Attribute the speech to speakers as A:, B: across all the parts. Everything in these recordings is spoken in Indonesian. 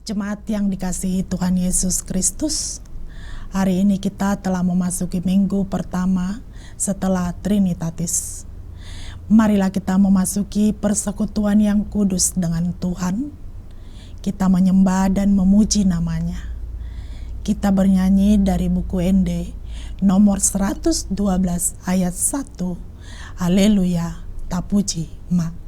A: Jemaat yang dikasihi Tuhan Yesus Kristus, hari ini kita telah memasuki minggu pertama setelah Trinitatis. Marilah kita memasuki persekutuan yang kudus dengan Tuhan. Kita menyembah dan memuji namanya. Kita bernyanyi dari buku ND nomor 112 ayat 1. Haleluya, tapuji ma.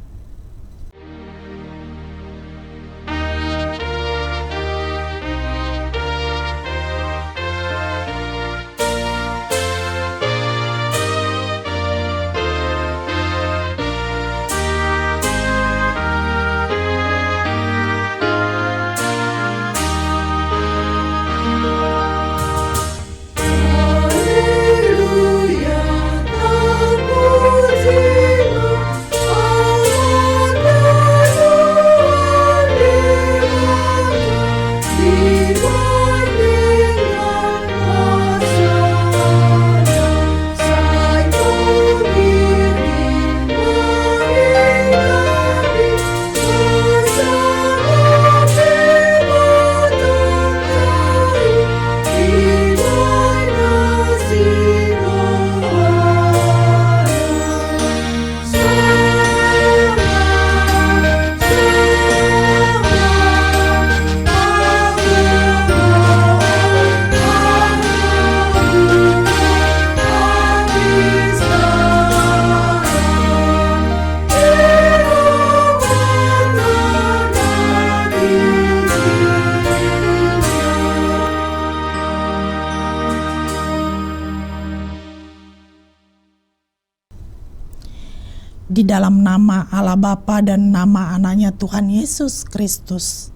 A: Di dalam nama Allah Bapa dan nama anaknya Tuhan Yesus Kristus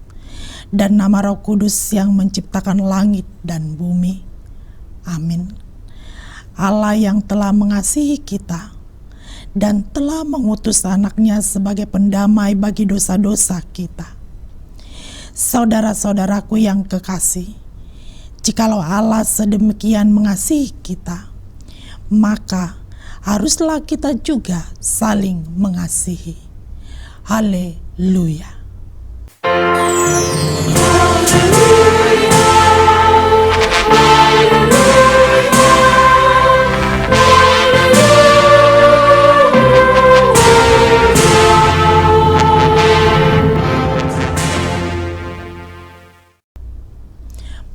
A: dan nama Roh Kudus yang menciptakan langit dan bumi. Amin. Allah yang telah mengasihi kita dan telah mengutus anaknya sebagai pendamai bagi dosa-dosa kita. Saudara-saudaraku yang kekasih, jikalau Allah sedemikian mengasihi kita, maka haruslah kita juga saling mengasihi. Haleluya.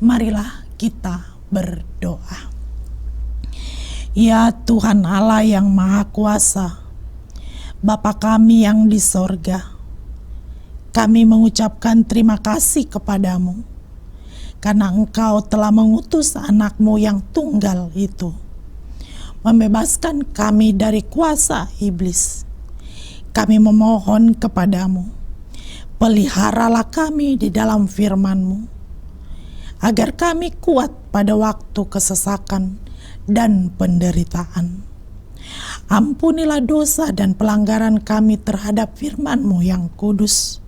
A: Marilah kita berdoa. Ya Tuhan Allah yang Maha Kuasa, Bapa kami yang di sorga, kami mengucapkan terima kasih kepadamu, karena Engkau telah mengutus anak-Mu yang tunggal itu, membebaskan kami dari kuasa iblis. Kami memohon kepadamu, peliharalah kami di dalam firman-Mu, agar kami kuat pada waktu kesesakan dan penderitaan. Ampunilah dosa dan pelanggaran kami terhadap firman-Mu yang kudus.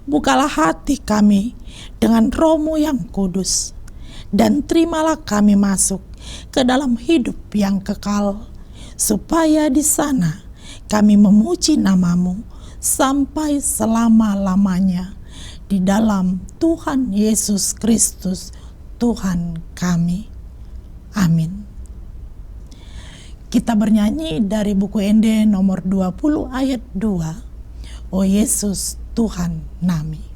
A: Bukalah hati kami dengan Roh-Mu yang kudus, dan terimalah kami masuk ke dalam hidup yang kekal, supaya di sana kami memuji nama-Mu sampai selama-lamanya, di dalam Tuhan Yesus Kristus Tuhan kami. Amin. Kita bernyanyi dari buku ND nomor 20 ayat 2. O Yesus Tuhan nami.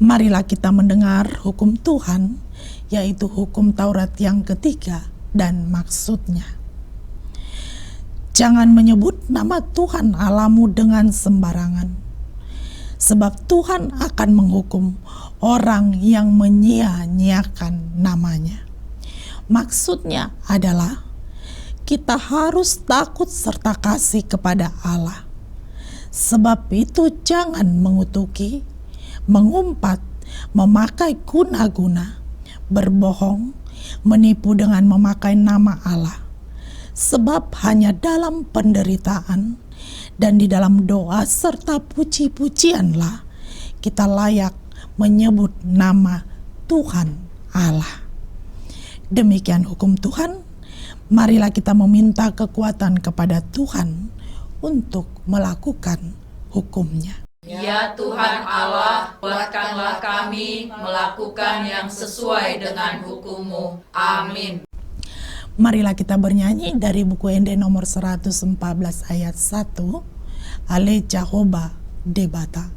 A: Marilah kita mendengar hukum Tuhan, yaitu hukum Taurat yang ketiga dan maksudnya. Jangan menyebut nama Tuhan Allahmu dengan sembarangan, sebab Tuhan akan menghukum orang yang menyia-nyiakan namanya. Maksudnya adalah kita harus takut serta kasih kepada Allah. Sebab itu jangan mengutuki, mengumpat, memakai guna-guna, berbohong, menipu dengan memakai nama Allah. Sebab hanya dalam penderitaan dan di dalam doa serta puji-pujianlah kita layak menyebut nama Tuhan Allah. Demikian hukum Tuhan. Marilah kita meminta kekuatan kepada Tuhan untuk melakukan hukumnya.
B: Ya Tuhan Allah, kuatkanlah kami melakukan yang sesuai dengan hukum-Mu. Amin.
A: Marilah kita bernyanyi dari buku Ende nomor 114 ayat 1, Ale Jehovah Debata.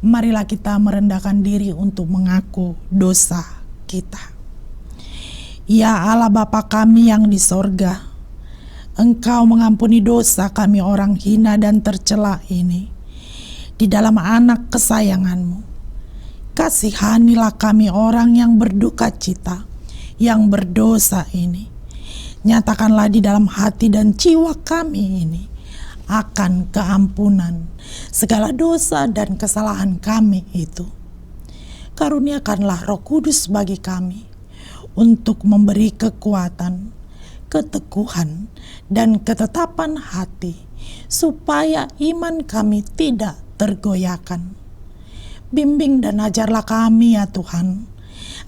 A: Marilah kita merendahkan diri untuk mengaku dosa kita. Ya Allah Bapa kami yang di sorga, Engkau mengampuni dosa kami orang hina dan tercela ini di dalam anak kesayangan-Mu. Kasihanilah kami orang yang berduka cita, yang berdosa ini. Nyatakanlah di dalam hati dan jiwa kami ini akan keampunan segala dosa dan kesalahan kami itu. Karuniakanlah Roh Kudus bagi kami untuk memberi kekuatan, keteguhan, dan ketetapan hati, supaya iman kami tidak tergoyahkan. Bimbing dan ajarlah kami ya Tuhan,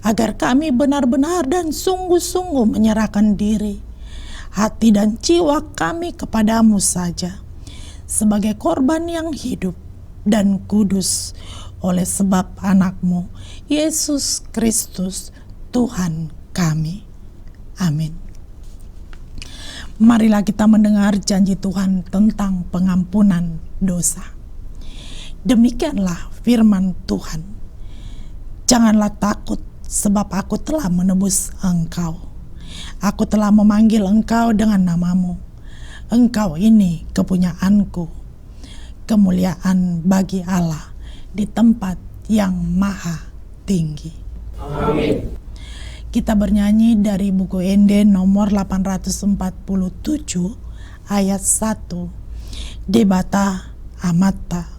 A: agar kami benar-benar dan sungguh-sungguh menyerahkan diri, hati dan jiwa kami kepadamu saja, sebagai korban yang hidup dan kudus oleh sebab anak-Mu, Yesus Kristus, Tuhan kami. Amin. Marilah kita mendengar janji Tuhan tentang pengampunan dosa. Demikianlah firman Tuhan. Janganlah takut, sebab aku telah menebus engkau. Aku telah memanggil engkau dengan namamu. Engkau ini kepunyaanku, kemuliaan bagi Allah di tempat yang maha tinggi.
B: Amin.
A: Kita bernyanyi dari buku Ende nomor 847 ayat 1, Debata Amata.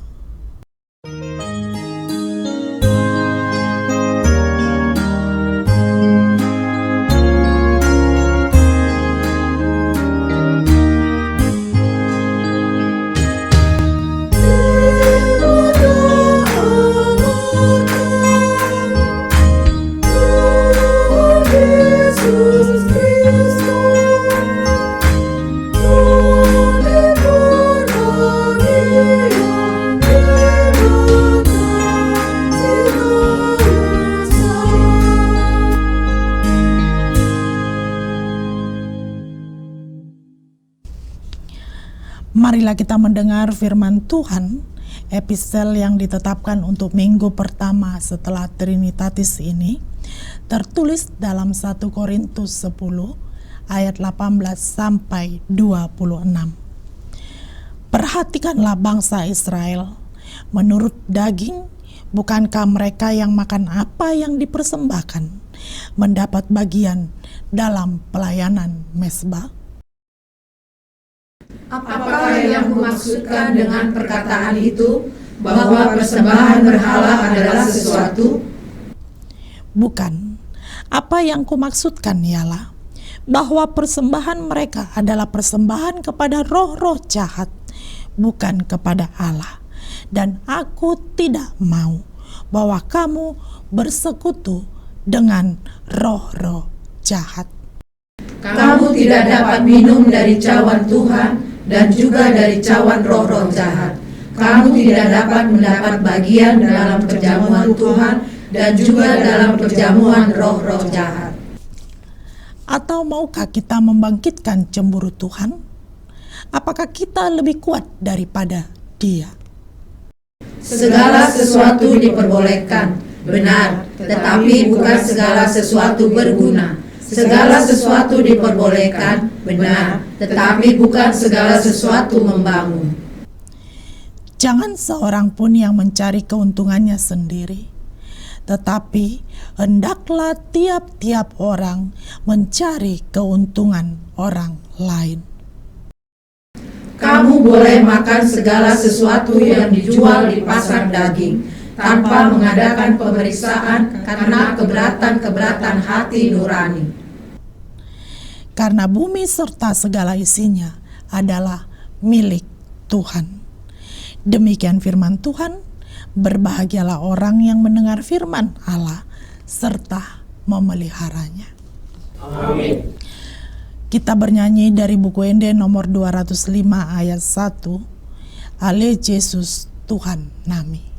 A: Marilah kita mendengar firman Tuhan, epistel yang ditetapkan untuk minggu pertama setelah Trinitatis ini, Tertulis dalam 1 Korintus 10 ayat 18 sampai 26. Perhatikanlah bangsa Israel. Menurut daging, bukankah mereka yang makan apa yang dipersembahkan mendapat bagian dalam pelayanan mezbah?
B: Apakah yang kumaksudkan dengan perkataan itu, bahwa persembahan berhala adalah sesuatu?
A: Bukan. Apa yang kumaksudkan ialah bahwa persembahan mereka adalah persembahan kepada roh-roh jahat, bukan kepada Allah. Dan aku tidak mau bahwa kamu bersekutu dengan roh-roh jahat.
B: Kamu tidak dapat minum dari cawan Tuhan dan juga dari cawan roh-roh jahat. Kamu tidak dapat mendapat bagian dalam perjamuan Tuhan dan juga dalam perjamuan roh-roh jahat.
A: Atau maukah kita membangkitkan cemburu Tuhan? Apakah kita lebih kuat daripada Dia?
B: Segala sesuatu diperbolehkan, benar, tetapi bukan segala sesuatu berguna. Segala sesuatu diperbolehkan, benar, tetapi bukan segala sesuatu membangun.
A: Jangan seorang pun yang mencari keuntungannya sendiri, tetapi hendaklah tiap-tiap orang mencari keuntungan orang lain.
B: Kamu boleh makan segala sesuatu yang dijual di pasar daging, tanpa mengadakan pemeriksaan karena keberatan-keberatan hati nurani.
A: Karena bumi serta segala isinya adalah milik Tuhan. Demikian firman Tuhan. Berbahagialah orang yang mendengar firman Allah serta memeliharanya.
B: Amin.
A: Kita bernyanyi dari buku Ende nomor 205 ayat 1. Ale Yesus Tuhan nami.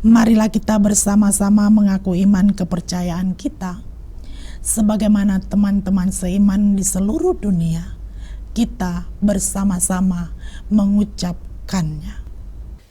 A: Marilah kita bersama-sama mengaku iman kepercayaan kita. Sebagaimana teman-teman seiman di seluruh dunia, kita bersama-sama mengucapkannya.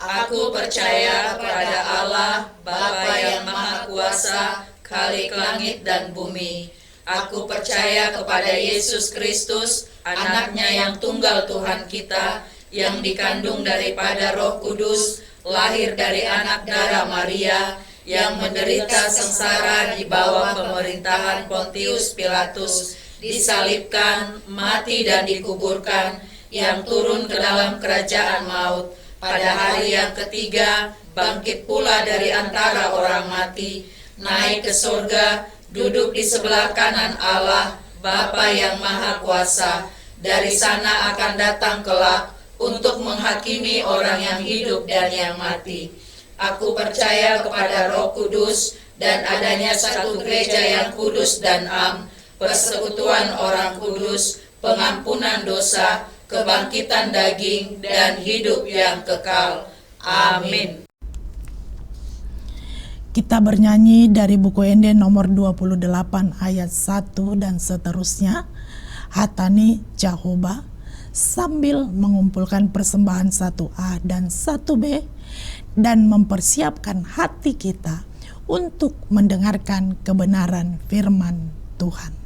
B: Aku percaya kepada Allah, Bapa yang Maha Kuasa, Khalik langit dan bumi. Aku percaya kepada Yesus Kristus, Anaknya yang tunggal Tuhan kita, yang dikandung daripada Roh Kudus, lahir dari anak darah Maria, yang menderita sengsara di bawah pemerintahan Pontius Pilatus, disalibkan, mati dan dikuburkan, yang turun ke dalam kerajaan maut, pada hari yang ketiga bangkit pula dari antara orang mati, naik ke surga, duduk di sebelah kanan Allah, Bapa yang Maha Kuasa. Dari sana akan datang kelak untuk menghakimi orang yang hidup dan yang mati. Aku percaya kepada Roh Kudus dan adanya satu gereja yang kudus dan am, persekutuan orang kudus, pengampunan dosa, kebangkitan daging, dan hidup yang kekal. Amin.
A: Kita bernyanyi dari buku Ende nomor 28 ayat 1 dan seterusnya. Hatani Jehovah, sambil mengumpulkan persembahan 1A dan 1B dan mempersiapkan hati kita untuk mendengarkan kebenaran firman Tuhan.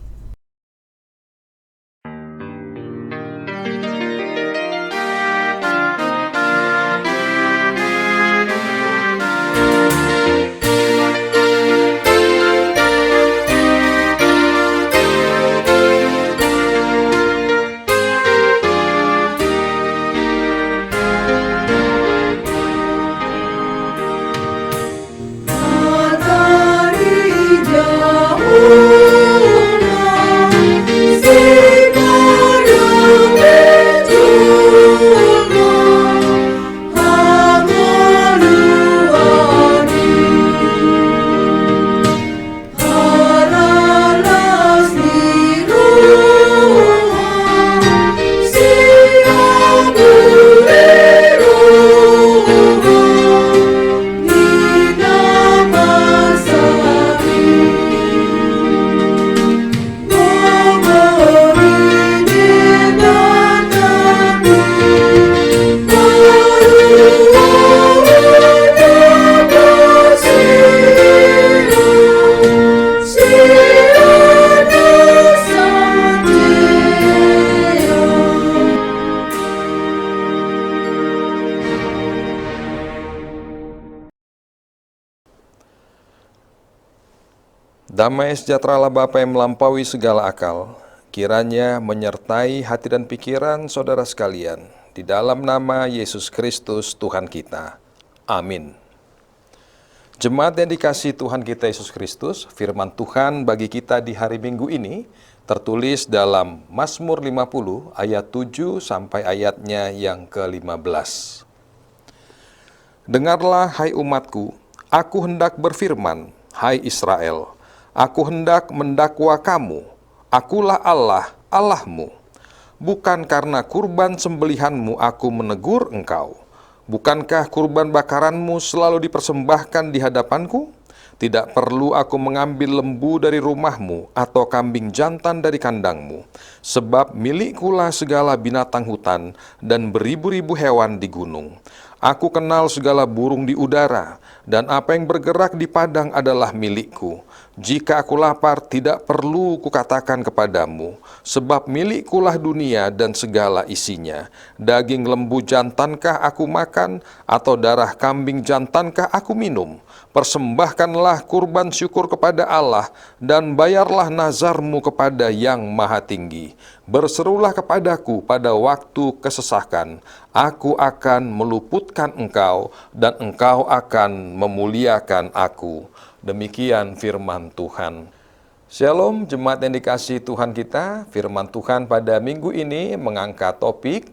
C: Damai sejahtera Allah Bapa yang melampaui segala akal, kiranya menyertai hati dan pikiran saudara sekalian, di dalam nama Yesus Kristus Tuhan kita. Amin. Jemaat yang dikasihi Tuhan kita Yesus Kristus, firman Tuhan bagi kita di hari Minggu ini tertulis dalam Mazmur 50 ayat 7 sampai ayatnya yang ke-15. Dengarlah hai umatku, aku hendak berfirman, hai Israel, aku hendak mendakwa kamu, akulah Allah, Allahmu. Bukan karena kurban sembelihanmu aku menegur engkau. Bukankah kurban bakaranmu selalu dipersembahkan di hadapanku? Tidak perlu aku mengambil lembu dari rumahmu atau kambing jantan dari kandangmu, sebab milikkulah segala binatang hutan dan beribu-ribu hewan di gunung. Aku kenal segala burung di udara, dan apa yang bergerak di padang adalah milikku. Jika aku lapar, tidak perlu kukatakan kepadamu, sebab milikkulah dunia dan segala isinya. Daging lembu jantankah aku makan, atau darah kambing jantankah aku minum? Persembahkanlah kurban syukur kepada Allah, dan bayarlah nazarmu kepada Yang Maha Tinggi. Berserulah kepadaku pada waktu kesesakan, aku akan meluputkan engkau, dan engkau akan memuliakan aku. Demikian firman Tuhan. Shalom jemaat yang dikasihi Tuhan kita. Firman Tuhan pada minggu ini mengangkat topik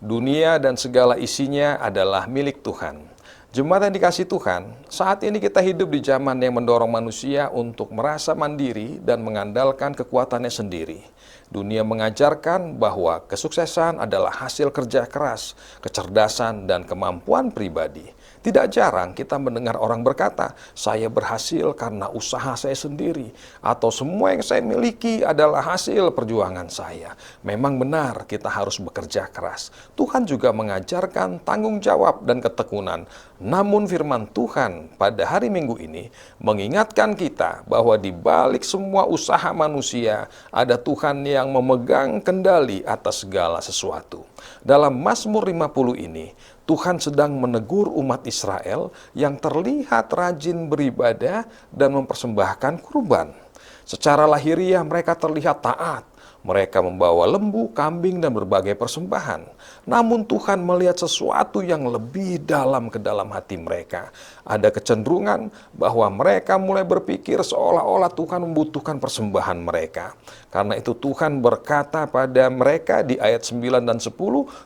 C: dunia dan segala isinya adalah milik Tuhan. Jemaat yang dikasihi Tuhan, saat ini kita hidup di zaman yang mendorong manusia untuk merasa mandiri dan mengandalkan kekuatannya sendiri. Dunia mengajarkan bahwa kesuksesan adalah hasil kerja keras, kecerdasan, dan kemampuan pribadi. Tidak jarang kita mendengar orang berkata, saya berhasil karena usaha saya sendiri, atau semua yang saya miliki adalah hasil perjuangan saya. Memang benar kita harus bekerja keras. Tuhan juga mengajarkan tanggung jawab dan ketekunan. Namun firman Tuhan pada hari Minggu ini mengingatkan kita bahwa di balik semua usaha manusia ada Tuhan yang memegang kendali atas segala sesuatu. Dalam Mazmur 50 ini, Tuhan sedang menegur umat Israel yang terlihat rajin beribadah dan mempersembahkan kurban. Secara lahiriah mereka terlihat taat. Mereka membawa lembu, kambing, dan berbagai persembahan. Namun Tuhan melihat sesuatu yang lebih dalam ke dalam hati mereka. Ada kecenderungan bahwa mereka mulai berpikir seolah-olah Tuhan membutuhkan persembahan mereka. Karena itu Tuhan berkata pada mereka di ayat 9 dan 10,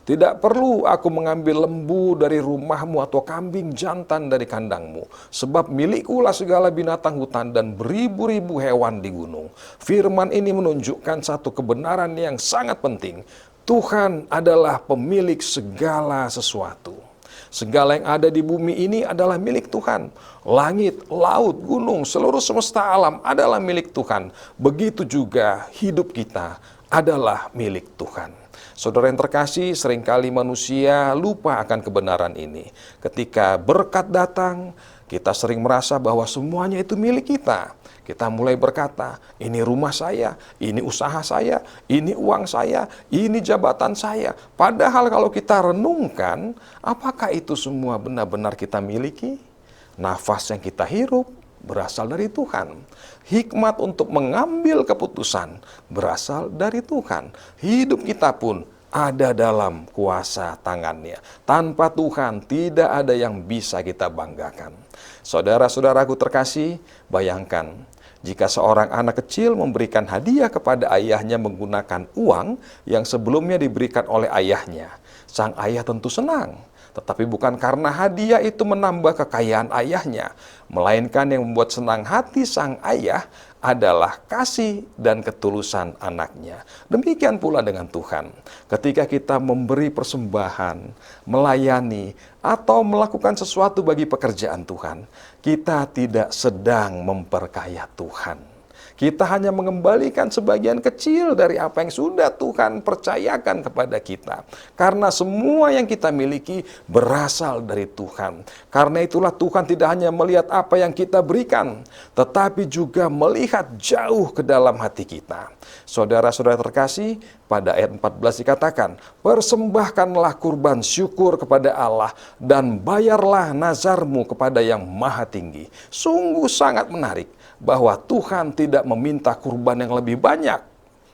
C: tidak perlu aku mengambil lembu dari rumahmu atau kambing jantan dari kandangmu, sebab milikkulah segala binatang hutan dan beribu-ribu hewan di gunung. Firman ini menunjukkan satu kebenaran yang sangat penting. Tuhan adalah pemilik segala sesuatu. Segala yang ada di bumi ini adalah milik Tuhan. Langit, laut, gunung, seluruh semesta alam adalah milik Tuhan. Begitu juga hidup kita adalah milik Tuhan. Saudara yang terkasih, seringkali manusia lupa akan kebenaran ini. Ketika berkat datang, kita sering merasa bahwa semuanya itu milik kita. Kita mulai berkata, ini rumah saya, ini usaha saya, ini uang saya, ini jabatan saya. Padahal kalau kita renungkan, apakah itu semua benar-benar kita miliki? Nafas yang kita hirup berasal dari Tuhan. Hikmat untuk mengambil keputusan berasal dari Tuhan. Hidup kita pun ada dalam kuasa tangannya. Tanpa Tuhan tidak ada yang bisa kita banggakan. Saudara-saudaraku terkasih, bayangkan jika seorang anak kecil memberikan hadiah kepada ayahnya menggunakan uang yang sebelumnya diberikan oleh ayahnya. Sang ayah tentu senang, tetapi bukan karena hadiah itu menambah kekayaan ayahnya, melainkan yang membuat senang hati sang ayah adalah kasih dan ketulusan anaknya. Demikian pula dengan Tuhan. Ketika kita memberi persembahan, melayani, atau melakukan sesuatu bagi pekerjaan Tuhan, kita tidak sedang memperkaya Tuhan. Kita hanya mengembalikan sebagian kecil dari apa yang sudah Tuhan percayakan kepada kita. Karena semua yang kita miliki berasal dari Tuhan. Karena itulah Tuhan tidak hanya melihat apa yang kita berikan, tetapi juga melihat jauh ke dalam hati kita. Saudara-saudara terkasih, Pada ayat 14 dikatakan, persembahkanlah kurban syukur kepada Allah dan bayarlah nazarmu kepada yang maha tinggi. Sungguh sangat menarik bahwa Tuhan tidak meminta kurban yang lebih banyak.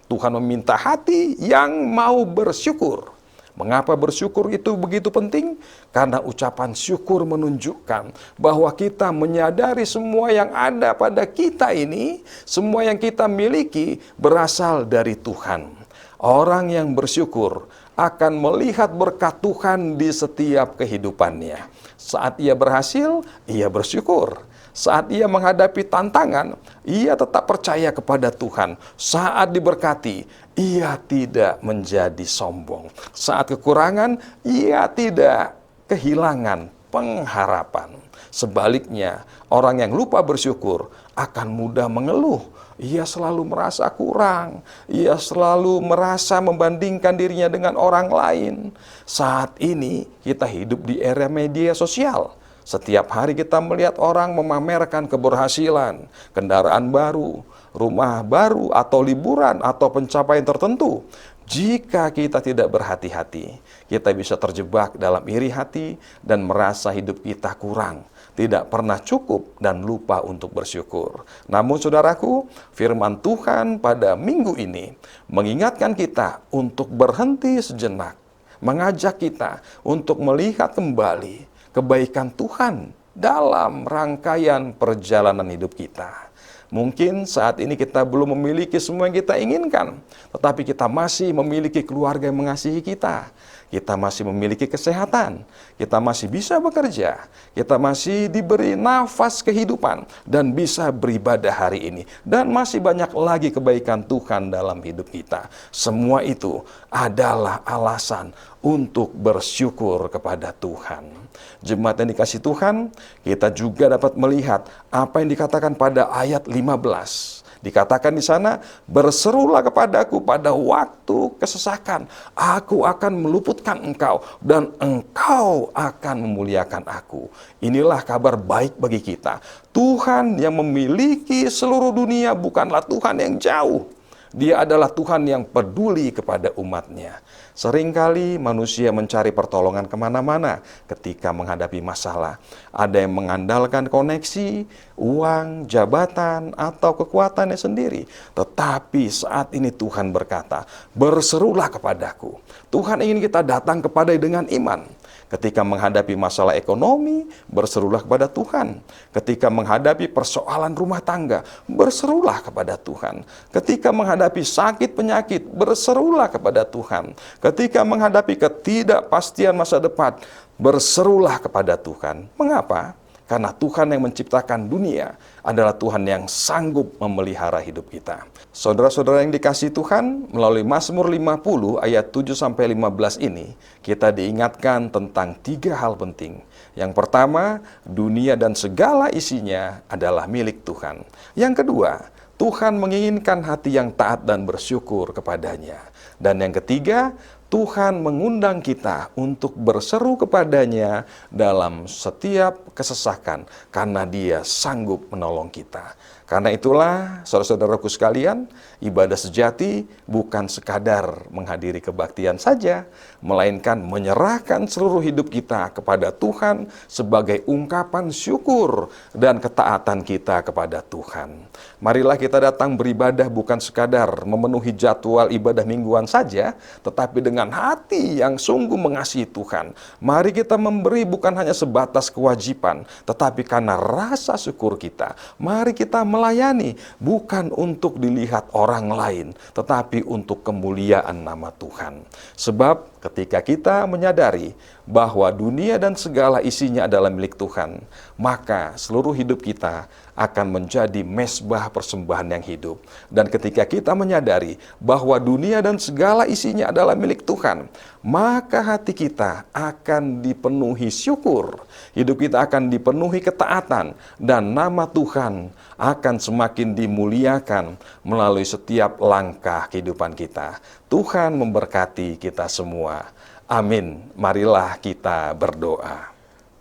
C: Tuhan meminta hati yang mau bersyukur. Mengapa bersyukur itu begitu penting? Karena ucapan syukur menunjukkan bahwa kita menyadari semua yang ada pada kita ini, semua yang kita miliki berasal dari Tuhan. Orang yang bersyukur akan melihat berkat Tuhan di setiap kehidupannya. Saat ia berhasil, ia bersyukur. Saat ia menghadapi tantangan, ia tetap percaya kepada Tuhan. Saat diberkati, ia tidak menjadi sombong. Saat kekurangan, ia tidak kehilangan pengharapan. Sebaliknya, orang yang lupa bersyukur akan mudah mengeluh. Ia selalu merasa kurang. Ia selalu merasa membandingkan dirinya dengan orang lain. Saat ini kita hidup di era media sosial. Setiap hari kita melihat orang memamerkan keberhasilan, kendaraan baru, rumah baru, atau liburan, atau pencapaian tertentu. Jika kita tidak berhati-hati, kita bisa terjebak dalam iri hati dan merasa hidup kita kurang, tidak pernah cukup, dan lupa untuk bersyukur. Namun saudaraku, firman Tuhan pada minggu ini mengingatkan kita untuk berhenti sejenak, mengajak kita untuk melihat kembali kebaikan Tuhan dalam rangkaian perjalanan hidup kita. Mungkin saat ini kita belum memiliki semua yang kita inginkan, tetapi kita masih memiliki keluarga yang mengasihi kita. Kita masih memiliki kesehatan, kita masih bisa bekerja, kita masih diberi nafas kehidupan dan bisa beribadah hari ini. Dan masih banyak lagi kebaikan Tuhan dalam hidup kita. Semua itu adalah alasan untuk bersyukur kepada Tuhan. Jemaat yang dikasihi Tuhan, kita juga dapat melihat apa yang dikatakan pada ayat 15. Dikatakan di sana, berserulah kepadaku pada waktu kesesakan. Aku akan meluputkan engkau dan engkau akan memuliakan aku. Inilah kabar baik bagi kita. Tuhan yang memiliki seluruh dunia bukanlah Tuhan yang jauh. Dia adalah Tuhan yang peduli kepada umatnya. Seringkali manusia mencari pertolongan kemana-mana ketika menghadapi masalah. Ada yang mengandalkan koneksi, uang, jabatan, atau kekuatannya sendiri. Tetapi saat ini Tuhan berkata, berserulah kepadaku. Tuhan ingin kita datang kepada dengan iman. Ketika menghadapi masalah ekonomi, berserulah kepada Tuhan. Ketika menghadapi persoalan rumah tangga, berserulah kepada Tuhan. Ketika menghadapi sakit penyakit, berserulah kepada Tuhan. Ketika menghadapi ketidakpastian masa depan, berserulah kepada Tuhan. Mengapa? Karena Tuhan yang menciptakan dunia adalah Tuhan yang sanggup memelihara hidup kita. Saudara-saudara yang dikasihi Tuhan, melalui Mazmur 50 ayat 7-15 ini, kita diingatkan tentang 3 hal penting. Yang pertama, dunia dan segala isinya adalah milik Tuhan. Yang kedua, Tuhan menginginkan hati yang taat dan bersyukur kepadanya. Dan yang ketiga, Tuhan mengundang kita untuk berseru kepadanya dalam setiap kesesakan karena Dia sanggup menolong kita. Karena itulah, saudara-saudaraku sekalian, ibadah sejati bukan sekadar menghadiri kebaktian saja, melainkan menyerahkan seluruh hidup kita kepada Tuhan sebagai ungkapan syukur dan ketaatan kita kepada Tuhan. Marilah kita datang beribadah bukan sekadar memenuhi jadwal ibadah mingguan saja, tetapi dengan hati yang sungguh mengasihi Tuhan. Mari kita memberi bukan hanya sebatas kewajiban, tetapi karena rasa syukur kita. Mari kita melayani bukan untuk dilihat orang lain, tetapi untuk kemuliaan nama Tuhan. Sebab ketika kita menyadari bahwa dunia dan segala isinya adalah milik Tuhan, maka seluruh hidup kita akan menjadi mezbah persembahan yang hidup. Dan ketika kita menyadari bahwa dunia dan segala isinya adalah milik Tuhan, maka hati kita akan dipenuhi syukur, hidup kita akan dipenuhi ketaatan, dan nama Tuhan akan semakin dimuliakan melalui setiap langkah kehidupan kita. Tuhan memberkati kita semua. Amin. Marilah kita berdoa.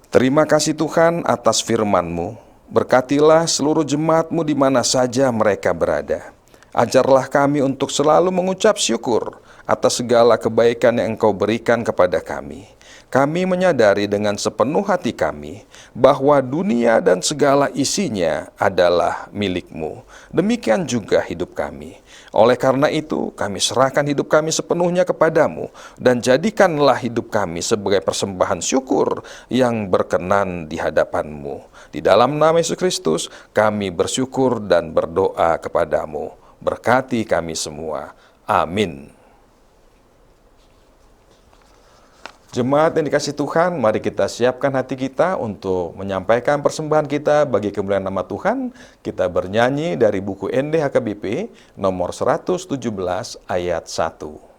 C: Terima kasih Tuhan atas firman-Mu. Berkatilah seluruh jemaat-Mu di mana saja mereka berada. Ajarlah kami untuk selalu mengucap syukur atas segala kebaikan yang Engkau berikan kepada kami. Kami menyadari dengan sepenuh hati kami bahwa dunia dan segala isinya adalah milik-Mu. Demikian juga hidup kami. Oleh karena itu, kami serahkan hidup kami sepenuhnya kepadamu, dan jadikanlah hidup kami sebagai persembahan syukur yang berkenan di hadapan-Mu. Di dalam nama Yesus Kristus, kami bersyukur dan berdoa kepadamu. Berkati kami semua. Amin. Jemaat yang dikasihi Tuhan, mari kita siapkan hati kita untuk menyampaikan persembahan kita bagi kemuliaan nama Tuhan. Kita bernyanyi dari buku NDHKBP nomor 117 ayat 1.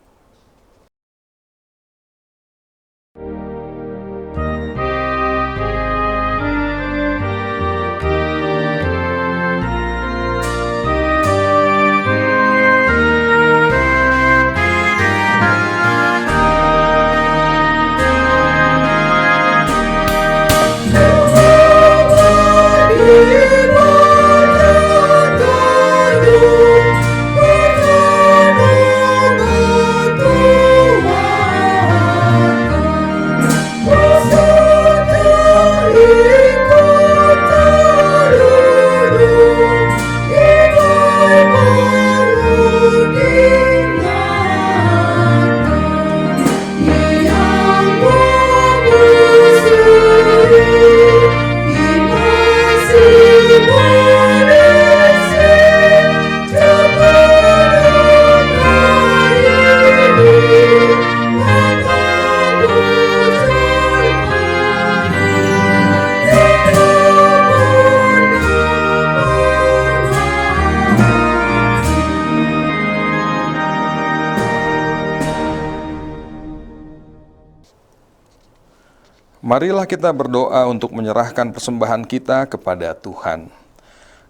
C: Marilah kita berdoa untuk menyerahkan persembahan kita kepada Tuhan.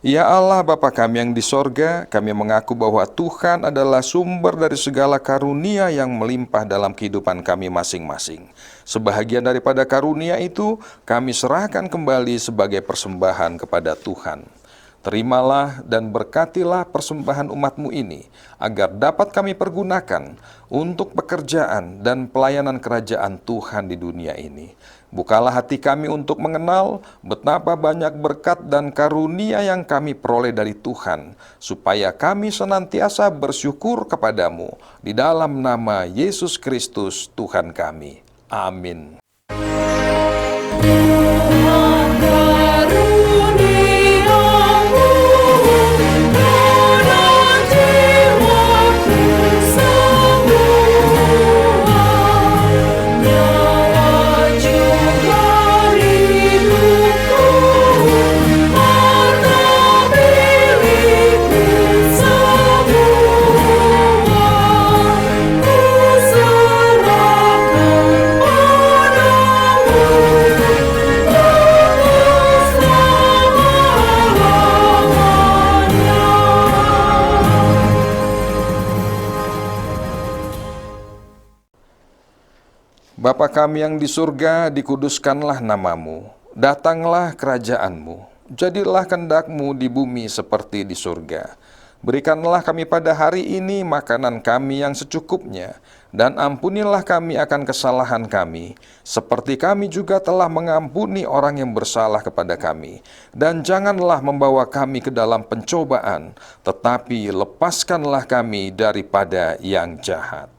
C: Ya Allah Bapa kami yang di sorga, kami mengaku bahwa Tuhan adalah sumber dari segala karunia yang melimpah dalam kehidupan kami masing-masing. Sebahagian daripada karunia itu kami serahkan kembali sebagai persembahan kepada Tuhan. Terimalah dan berkatilah persembahan umat-Mu ini, agar dapat kami pergunakan untuk pekerjaan dan pelayanan kerajaan Tuhan di dunia ini. Bukalah hati kami untuk mengenal betapa banyak berkat dan karunia yang kami peroleh dari Tuhan, supaya kami senantiasa bersyukur kepadamu, di dalam nama Yesus Kristus Tuhan kami. Amin. Bapa kami yang di surga, dikuduskanlah namamu, datanglah kerajaanmu, jadilah kehendak-Mu di bumi seperti di surga. Berikanlah kami pada hari ini makanan kami yang secukupnya, dan ampunilah kami akan kesalahan kami, seperti kami juga telah mengampuni orang yang bersalah kepada kami. Dan janganlah membawa kami ke dalam pencobaan, tetapi lepaskanlah kami daripada yang jahat.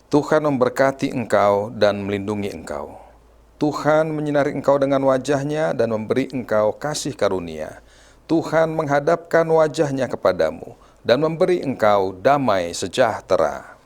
C: Tuhan memberkati engkau dan melindungi engkau. Tuhan menyinari engkau dengan wajah-Nya dan memberi engkau kasih karunia. Tuhan menghadapkan wajah-Nya kepadamu dan memberi engkau damai sejahtera.